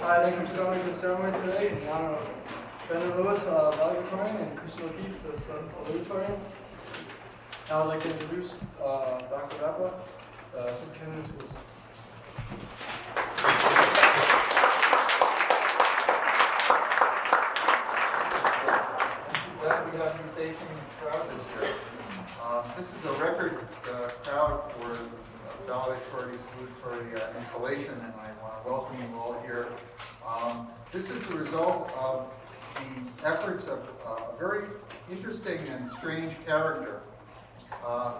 Hi, thank you for coming to the ceremony today in honor of Brendan Lewis, valedictorian, and Christian O'Keefe, the salutatorian. Now I'd like to introduce Dr. Rappa, superintendent of schools. Glad we have you facing the crowd this year. This is a record crowd for valedictory, salutatory installation, and I want to welcome you all here. This is the result of the efforts of a very interesting and strange character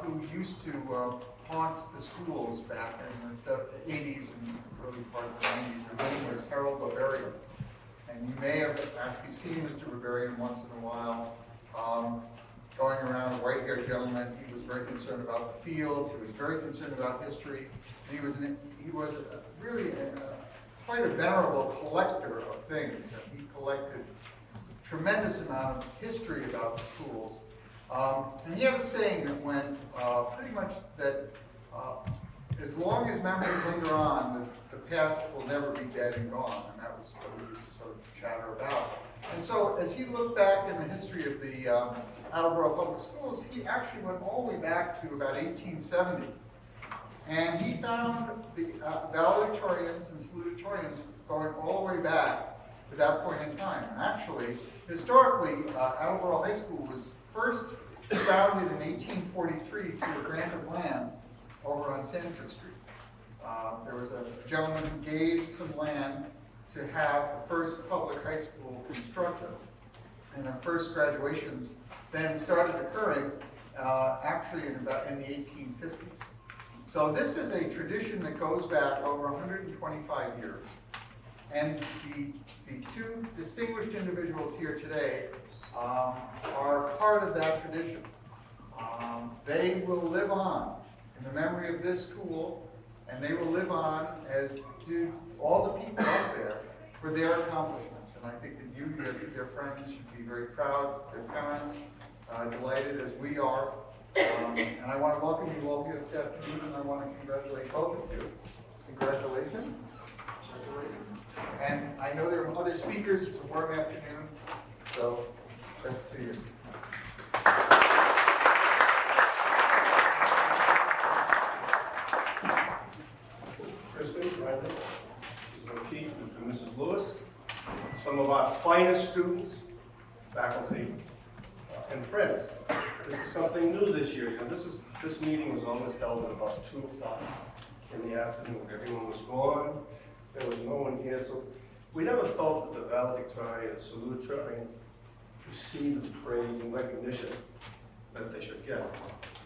who used to haunt the schools back in the 80s and early part of the 90s. His name was Harold Barbarian. And you may have actually seen Mr. Barbarian once in a while going around, a white-haired gentleman. He was very concerned about the fields. He was very concerned about history. And he was really quite a venerable collector of things. And he collected a tremendous amount of history about the schools. And he had a saying that went pretty much that as long as memories linger on, the past will never be dead and gone. And that was what we used to sort of chatter about. And so as he looked back in the history of the Attleboro Public Schools, he actually went all the way back to about 1870. And he found the valedictorians and salutatorians going all the way back to that point in time. And actually, historically, Attleboro High School was first founded in 1843 through a grant of land over on Sanford Street. There was a gentleman who gave some land to have the first public high school constructed. And the first graduations then started occurring actually in the 1850s. So this is a tradition that goes back over 125 years. And the two distinguished individuals here today are part of that tradition. They will live on in the memory of this school, and they will live on, as do all the people out there, for their accomplishments. And I think that you, their friends, should be very proud, their parents, delighted as we are. And I want to welcome you all here this afternoon, and I want to congratulate both of you. Congratulations. Congratulations. And I know there are other speakers. It's a warm afternoon, so thanks to you. Kristen, Brendan, Mrs. O'Keefe, Mr. and Mrs. Lewis, some of our finest students, faculty, and friends. This is something new this year. You know, this meeting was always held at about 2 o'clock in the afternoon. Everyone was gone. There was no one here. So we never felt that the valedictorian and salutatorian received the praise and recognition that they should get.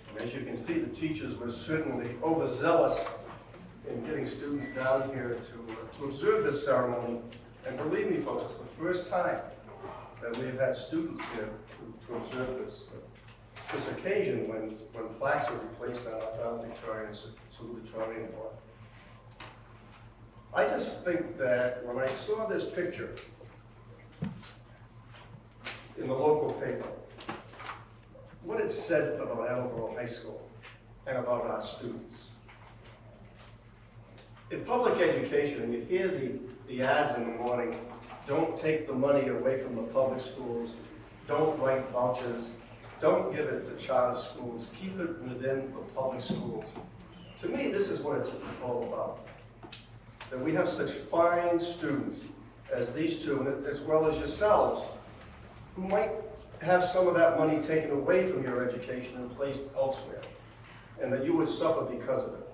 And as you can see, the teachers were certainly overzealous in getting students down here to observe this ceremony. And believe me, folks, it's the first time that we've had students here to observe this occasion when plaques are replaced on our valedictorian and salutatorian board. I just think that when I saw this picture in the local paper, what it said about Attleboro High School and about our students. In public education, and you hear the ads in the morning, don't take the money away from the public schools, don't write vouchers, don't give it to charter schools, keep it within the public schools. To me, this is what it's all about. That we have such fine students as these two, as well as yourselves, who might have some of that money taken away from your education and placed elsewhere, and that you would suffer because of it.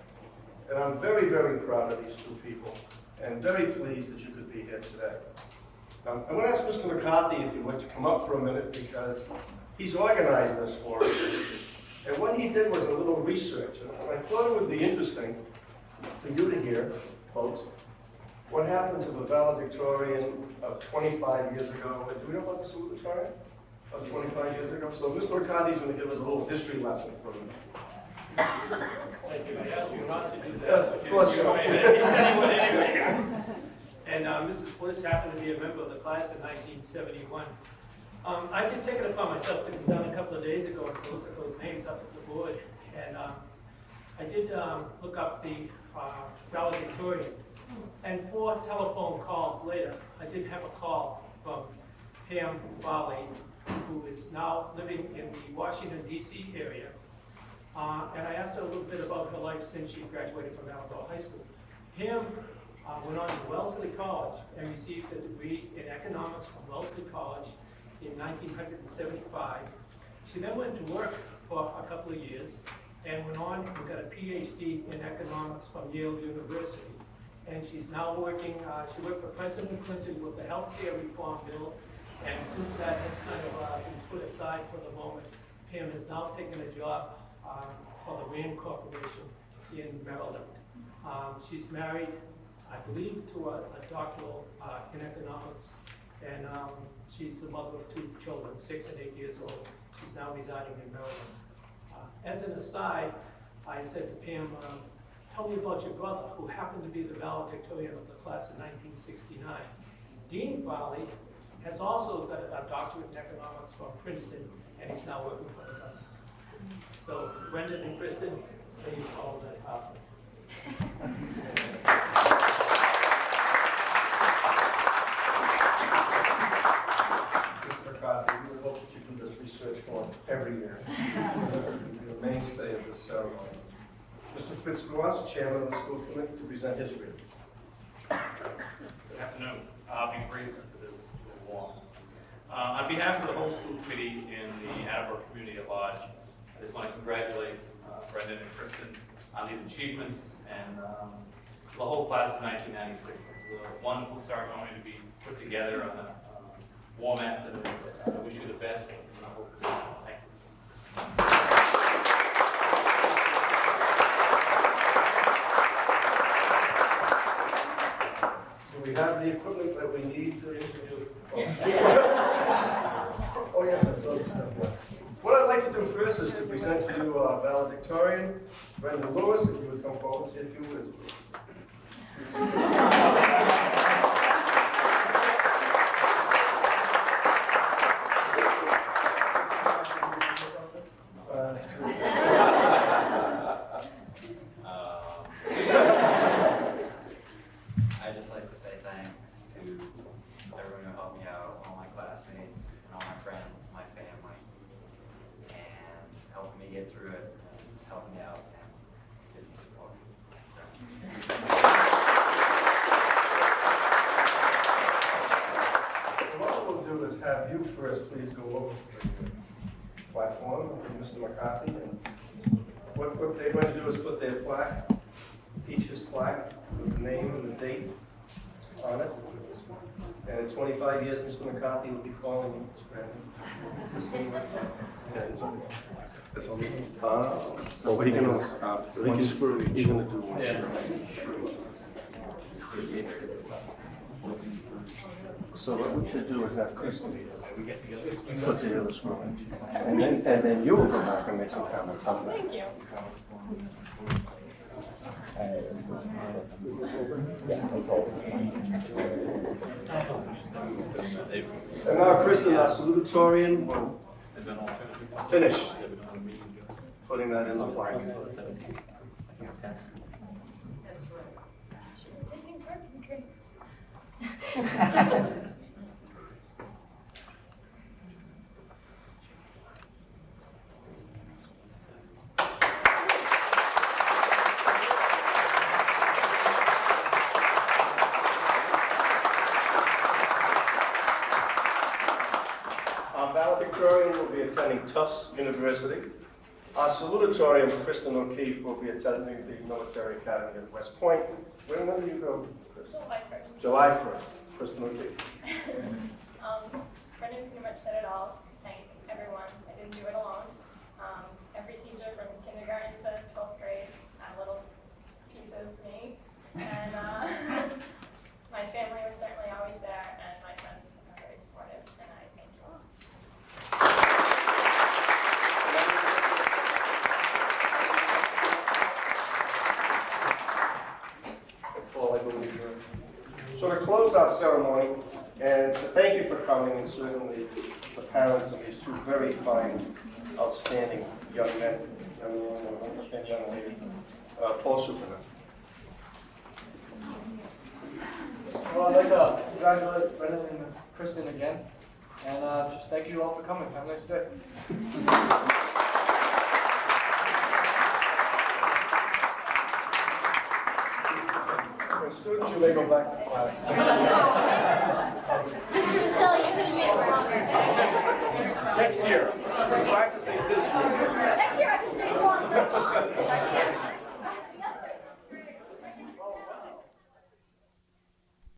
And I'm very, very proud of these two people, and very pleased that you could be here today. I'm going to ask Mr. McCarthy if he'd like to come up for a minute, because he's organized this for us. And what he did was a little research, and I thought it would be interesting for you to hear, folks, what happened to the valedictorian of 25 years ago. Do we know about the salutatorian of 25 years ago? So Mr. McCarthy's going to give us a little history lesson for me. Thank you. I asked you not to do that. Yes, of course. He said he would anyway. And Mrs. Bliss happened to be a member of the class in 1971. I did take it upon myself to come down a couple of days ago and to look at those names up at the board. And I did look up the valedictorian. And 4 telephone calls later, I did have a call from Pam Farley, who is now living in the Washington, D.C. area. And I asked her a little bit about her life since she graduated from Attleboro High School. Pam went on to Wellesley College and received a degree in economics from Wellesley College in 1975. She then went to work for a couple of years and went on and got a PhD in economics from Yale University. And she's now working, she worked for President Clinton with the healthcare reform bill, and since that has kind of been put aside for the moment, Pam has now taken a job for the Rand Corporation in Maryland. She's married, I believe, to a doctoral in economics, and she's the mother of 2 children, 6 and 8 years old. She's now residing in Maryland. As an aside, I said to Pam, tell me about your brother, who happened to be the valedictorian of the class in 1969. Dean Farley has also got a doctorate in economics from Princeton, and he's now working for the government. So, Brendan and Kristen, please follow that pathway. Mr. McCarthy, we would hope that you do this research for every year. So that you be the mainstay of this ceremony. Mr. Fitzgerald, Chairman of the School Committee, to present his readings. Good afternoon. I'll be brief since it is a little long. On behalf of the whole school committee and the Attleboro community at large, I just want to congratulate Brendan and Kristen on these achievements and the whole class of 1996. This is a wonderful ceremony to be put together on a warm afternoon. I wish you the best, and I hope it's fun. Thank you. Do we have the equipment that we need to introduce? Oh, yes, I saw this stuff. What I'd like to do first is to present to you our valedictorian, Brendan Lewis, if you would come forward and say a few words, please. That's true. I'd just like to say thanks to everyone who helped me out, all my classmates, and all my friends, my family, and helping me get through it, and helping me out, and giving me support. What we'll do is have you first please go over to the platform with Mr. McCarthy. And what they're going to do is put their plaque, each his plaque, with the name and the date on it. And in 25 years, Mr. McCarthy will be calling you, Mr. Brandon. So he can screw each. He's going to do one. So what we should do is have Kristen put together screw in. And then you will go back and make some comments. How's that? Thank you. And now Kristen, our salutatorian, will finish putting that in the plaque. That's right. Our valedictorian will be attending Tufts University. Our salutatorian, Kristen O'Keefe, will be attending the Military Academy at West Point. When do you go, Kristen? July 1st. July 1st. Kristen O'Keefe. Brendan pretty much said it all. Thank everyone. I didn't do it alone. Every teacher from kindergarten to 12th grade had a little piece of me. And my family was certainly always there, and my friends are very supportive, and I thank you all. Paul, I believe you. So to close our ceremony, and to thank you for coming, and certainly the parents of these 2 very fine, outstanding young men, and young ladies, Paul Superman. Well, I'd like to congratulate Brendan and Kristen again. And just thank you all for coming. Have a nice day. Students, you may go back to class. Mr. Vasselli, you could have made it longer. Next year, we're practicing this year. Next year I can stay as long as I want.